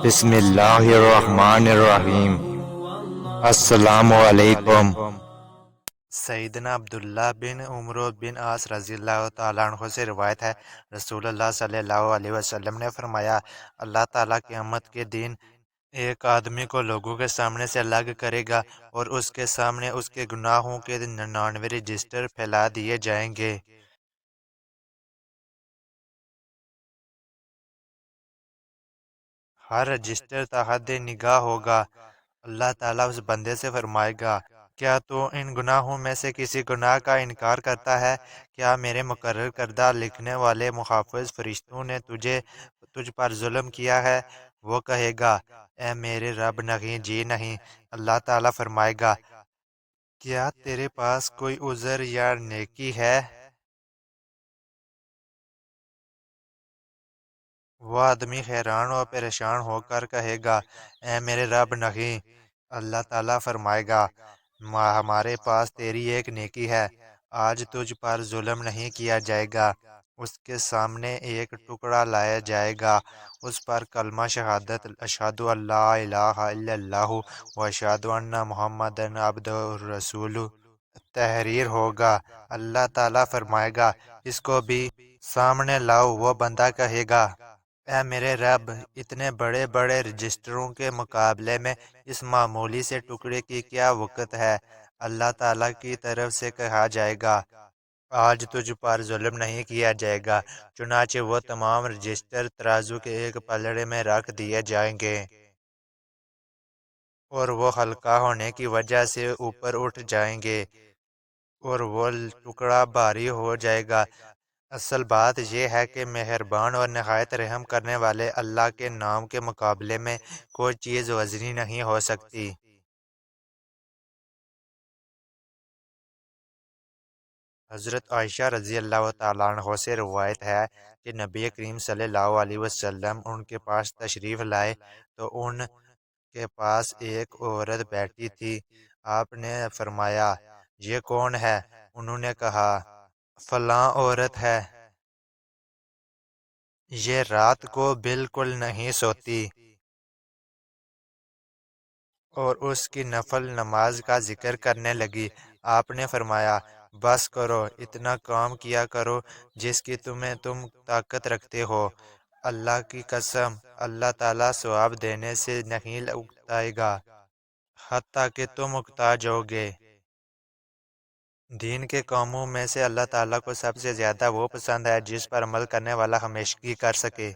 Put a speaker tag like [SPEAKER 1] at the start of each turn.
[SPEAKER 1] بسم اللہ الرحمن الرحیم۔ السلام علیکم۔ سیدنا عبداللہ بن عمر بن عاص رضی اللہ تعالیٰ عنہ سے روایت ہے، رسول اللہ صلی اللہ علیہ وسلم نے فرمایا، اللہ تعالیٰ قیامت کے دن ایک آدمی کو لوگوں کے سامنے سے الگ کرے گا اور اس کے سامنے اس کے گناہوں کے 99 رجسٹر پھیلا دیے جائیں گے۔ ہر رجسٹر تحت نگاہ ہوگا۔ اللہ تعالیٰ اس بندے سے فرمائے گا، کیا تو ان گناہوں میں سے کسی گناہ کا انکار کرتا ہے؟ کیا میرے مقرر کردہ لکھنے والے محافظ فرشتوں نے تجھ پر ظلم کیا ہے؟ وہ کہے گا، اے میرے رب، نہیں جی نہیں۔ اللہ تعالیٰ فرمائے گا، کیا تیرے پاس کوئی عذر یا نیکی ہے؟ وہ آدمی حیران و پریشان ہو کر کہے گا، اے میرے رب، نہیں۔ اللہ تعالیٰ فرمائے گا، ہمارے پاس تیری ایک نیکی ہے، آج تجھ پر ظلم نہیں کیا جائے گا۔ اس کے سامنے ایک ٹکڑا لایا جائے گا، اس پر کلمہ شہادت اشہد ان لا الہ الا اللہ و اشہد ان محمدً عبدہ ورسولہ تحریر ہوگا۔ اللہ تعالیٰ فرمائے گا، اس کو بھی سامنے لاؤ۔ وہ بندہ کہے گا، اے میرے رب، اتنے بڑے بڑے رجسٹروں کے مقابلے میں اس معمولی سے ٹکڑے کی کیا وقت ہے؟ اللہ تعالیٰ کی طرف سے کہا جائے گا، آج تجھ پر ظلم نہیں کیا جائے گا۔ چنانچہ وہ تمام رجسٹر ترازو کے ایک پلڑے میں رکھ دیے جائیں گے اور وہ ہلکا ہونے کی وجہ سے اوپر اٹھ جائیں گے اور وہ ٹکڑا بھاری ہو جائے گا۔ اصل بات یہ ہے کہ مہربان اور نہایت رحم کرنے والے اللہ کے نام کے مقابلے میں کوئی چیز وزنی نہیں ہو سکتی۔ حضرت عائشہ رضی اللہ تعالیٰ عنہ سے روایت ہے کہ نبی کریم صلی اللہ علیہ وسلم ان کے پاس تشریف لائے تو ان کے پاس ایک عورت بیٹھی تھی۔ آپ نے فرمایا، یہ کون ہے؟ انہوں نے کہا، فلاں عورت ہے، یہ رات کو بالکل نہیں سوتی اور اس کی نفل نماز کا ذکر کرنے لگی۔ آپ نے فرمایا، بس کرو، اتنا کام کیا کرو جس کی تم طاقت رکھتے ہو۔ اللہ کی قسم، اللہ تعالیٰ ثواب دینے سے نہیں اکتائے گا حتیٰ کہ تم اکتا جاؤ گے۔ دین کے کاموں میں سے اللہ تعالیٰ کو سب سے زیادہ وہ پسند ہے جس پر عمل کرنے والا ہمیشگی کر سکے۔